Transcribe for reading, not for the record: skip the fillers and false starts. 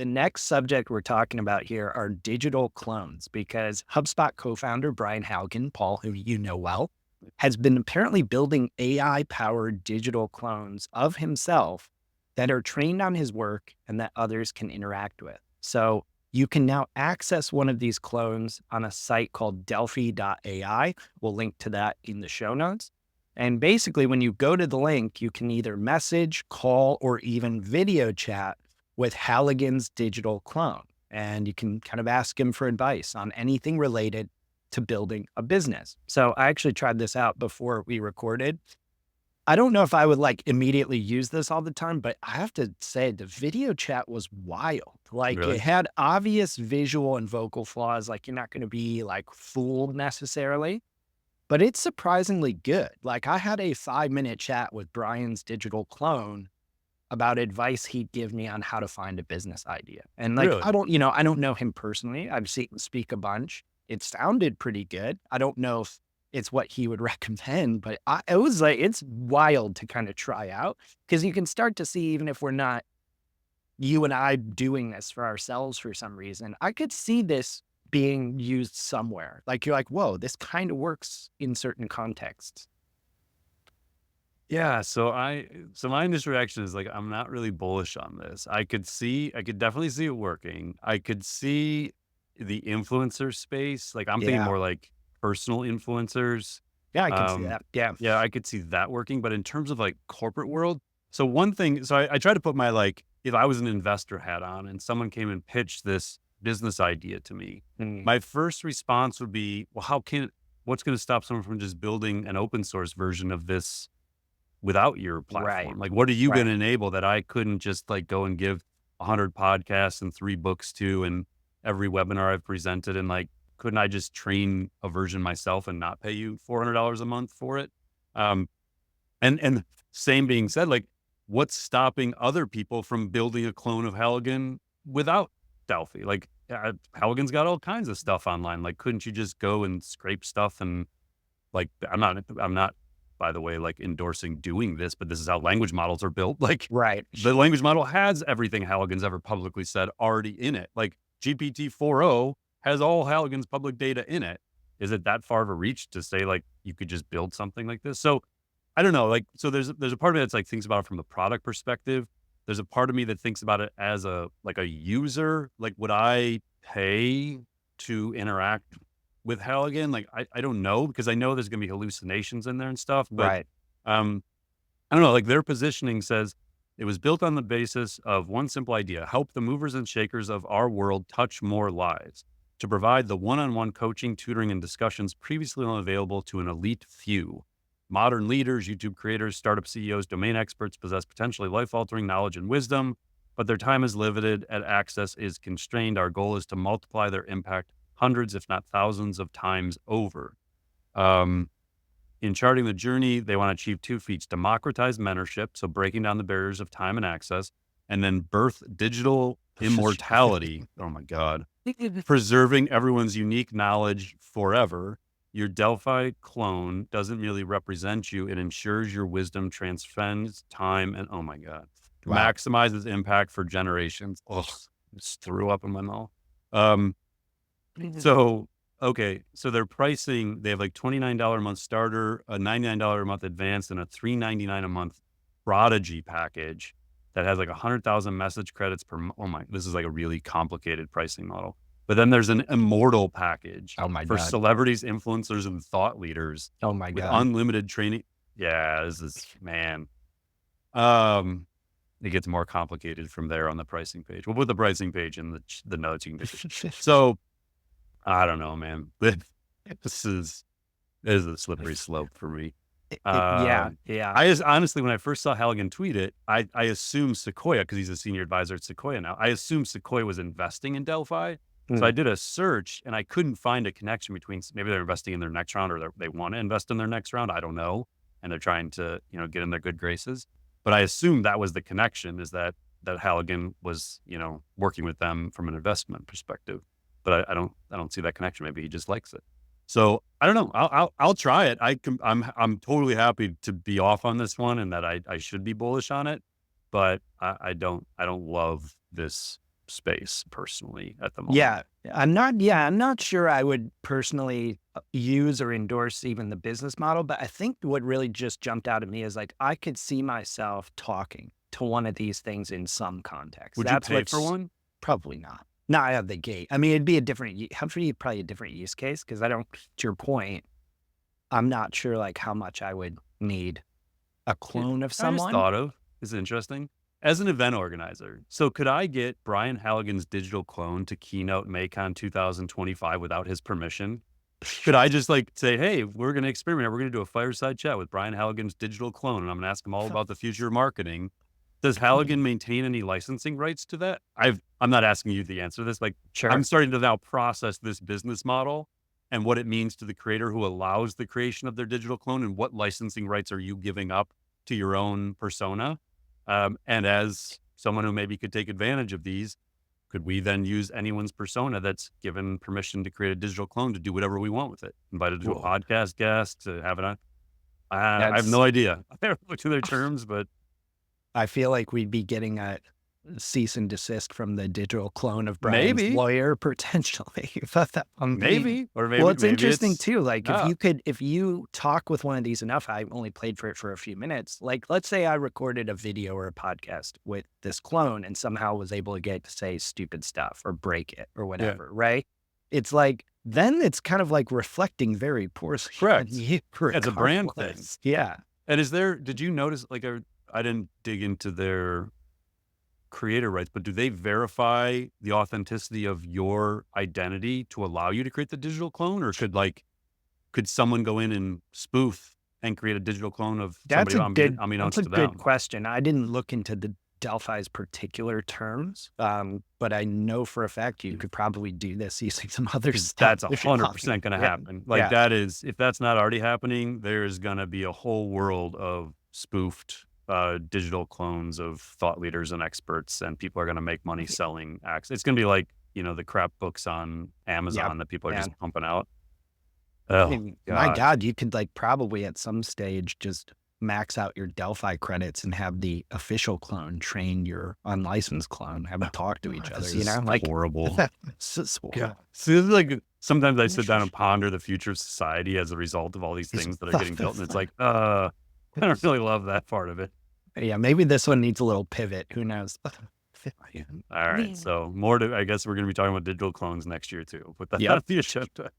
The next subject we're talking about here are digital clones because HubSpot co-founder Brian Halligan, Paul, who you know well, has been apparently building AI-powered digital clones of himself that are trained on his work and that others can interact with. So you can now access one of these clones on a site called Delphi.ai. We'll link to that in the show notes. And basically, when you go to the link, you can either message, call, or even video chat with Halligan's digital clone. And you can kind of ask him for advice on anything related to building a business. So I actually tried this out before we recorded. I don't know if I would like immediately use this all the time, but I have to say the video chat was wild. Like it Really? had obvious visual and vocal flaws. Like you're not going to be like fooled necessarily, but it's surprisingly good. Like I had a 5-minute chat with Brian's digital clone about advice he'd give me on how to find a business idea. And like, Really? I don't know him personally. I've seen him speak a bunch. It sounded pretty good. I don't know if it's what he would recommend, but it was like, it's wild to kind of try out because you can start to see, even if we're not, you and I doing this for ourselves for some reason, I could see this being used somewhere. Like you're like, whoa, this kind of works in certain contexts. Yeah. So my initial reaction is like, I'm not really bullish on this. I could definitely see it working. I could see the influencer space. Like I'm thinking Yeah. more like personal influencers. Yeah, I can see Um, that. Yeah. yeah, I could see that working. But in terms of like corporate world, so one thing, so I try to put my like, if I was an investor hat on and someone came and pitched this business idea to me, Mm, my first response would be, well, what's going to stop someone from just building an open source version of this without your right. platform? Like, what are you going Right. to enable that I couldn't just like go and give 100 podcasts and 3 books to and every webinar I've presented? And like, couldn't I just train a version myself and not pay you $400 a month for it? Um, and same being said, like, what's stopping other people from building a clone of Halligan without Delphi? Like, Halligan's got all kinds of stuff online. Like, couldn't you just go and scrape stuff and like, I'm not, by the way, like endorsing doing this, but this is how language models are built. Like Right. the language model has everything Halligan's ever publicly said already in it. Like GPT 4.0 has all Halligan's public data in it. Is it that far of a reach to say like you could just build something like this? So I don't know. Like, so there's a part of me that's like thinks about it from the product perspective. There's a part of me that thinks about it as a user. Like, would I pay to interact with Halligan? Like, I don't know because I know there's gonna be hallucinations in there and stuff. But Right. um, I don't know. Like their positioning says it was built on the basis of one simple idea: help the movers and shakers of our world touch more lives. To provide the one-on-one coaching, tutoring, and discussions previously only available to an elite few. Modern leaders, YouTube creators, startup CEOs, domain experts possess potentially life-altering knowledge and wisdom, but their time is limited and access is constrained. Our goal is to multiply their impact hundreds, if not thousands of times over. Um, in charting the journey, they want to achieve 2 feats: democratize mentorship, so breaking down the barriers of time and access, and then birth digital immortality. Oh my God. Preserving everyone's unique knowledge forever. Your Delphi clone doesn't merely represent you, it ensures your wisdom transcends time and, oh my God, Wow. maximizes impact for generations. Ugh, just threw up in my mouth. Um, so, okay, so their pricing, they have like $29 a month starter, a $99 a month advanced, and a $399 a month Prodigy package that has like 100,000 message credits per month. Oh my, this is like a really complicated pricing model. But then there's an immortal package Oh my for God. celebrities, influencers, and thought leaders Oh my with God. unlimited training. Yeah, this is, man. Um, it gets more complicated from there on the pricing page. We'll put the pricing page in the notes. You can take. So I don't know, man. This is a slippery slope for me. Yeah. Yeah. I just honestly, when I first saw Halligan tweet it, I assumed Sequoia, because he's a senior advisor at Sequoia now. I assumed Sequoia was investing in Delphi. So I Mm, did a search and I couldn't find a connection between, maybe they're investing in their next round, or they want to invest in their next round. I don't know. And they're trying to, get in their good graces. But I assumed that was the connection, is that Halligan was, working with them from an investment perspective. But I don't see that connection. Maybe he just likes it. So I don't know. I'll try it. I'm totally happy to be off on this one, and that I should be bullish on it. But I don't love this space personally at the moment. Yeah, I'm not sure I would personally use or endorse even the business model, but I think what really just jumped out at me is like I could see myself talking to one of these things in some context. Would you That's pay for what's one? probably not out of the gate. I mean, it'd be a different, probably a different use case because I don't. To your point, I'm not sure like how much I would need a clone of I just someone. thought of is interesting as an event organizer. So could I get Brian Halligan's digital clone to keynote MACON 2025 without his permission? Could I just like say, hey, we're going to experiment. We're going to do a fireside chat with Brian Halligan's digital clone, and I'm going to ask him all about the future of marketing. Does Halligan maintain any licensing rights to that? I'm not asking you the answer to this. Like, Sure. I'm starting to now process this business model and what it means to the creator who allows the creation of their digital clone, and what licensing rights are you giving up to your own persona? And as someone who maybe could take advantage of these, could we then use anyone's persona that's given permission to create a digital clone to do whatever we want with it? Invite it to a Whoa. podcast guest, to have it on. I have That's no idea. I haven't looked at their terms, but I feel like we'd be getting a cease and desist from the digital clone of Brian's maybe, lawyer potentially. maybe, or maybe, Well, it's maybe interesting it's too. Like not. if you talk with one of these enough, I only played for it for a few minutes. Like, let's say I recorded a video or a podcast with this clone and somehow was able to get to say stupid stuff or break it or Yeah, whatever, right? It's like, then it's kind of like reflecting very poorly on correct. you It's a brand thing. regardless. Yeah. And did you notice, like, I didn't dig into their creator rights, but do they verify the authenticity of your identity to allow you to create the digital clone? Or could someone go in and spoof and create a digital clone of That's somebody a good that's unbeknownst a to good them? question. I didn't look into the Delphi's particular terms, but I know for a fact you could probably do this using some other 'Cause stuff. that's if you're 100% going to yeah, happen. Like, yeah. if that's not already happening, there's going to be a whole world of spoofed digital clones of thought leaders and experts, and people are going to make money selling acts. It's going to be like, the crap books on Amazon that people are Yeah. just pumping out. I Oh mean, my God. God, you could like probably at some stage just max out your Delphi credits and have the official clone train your unlicensed clone, have them talk to each other, This you is know? Like horrible. it's just Yeah. So this is like, sometimes I sit down and ponder the future of society as a result of all these things that are getting built. And it's like, I don't really love that part of it. Yeah, maybe this one needs a little pivot. Who knows? All right. So I guess we're going to be talking about digital clones next year too. Put that Yep. on the agenda.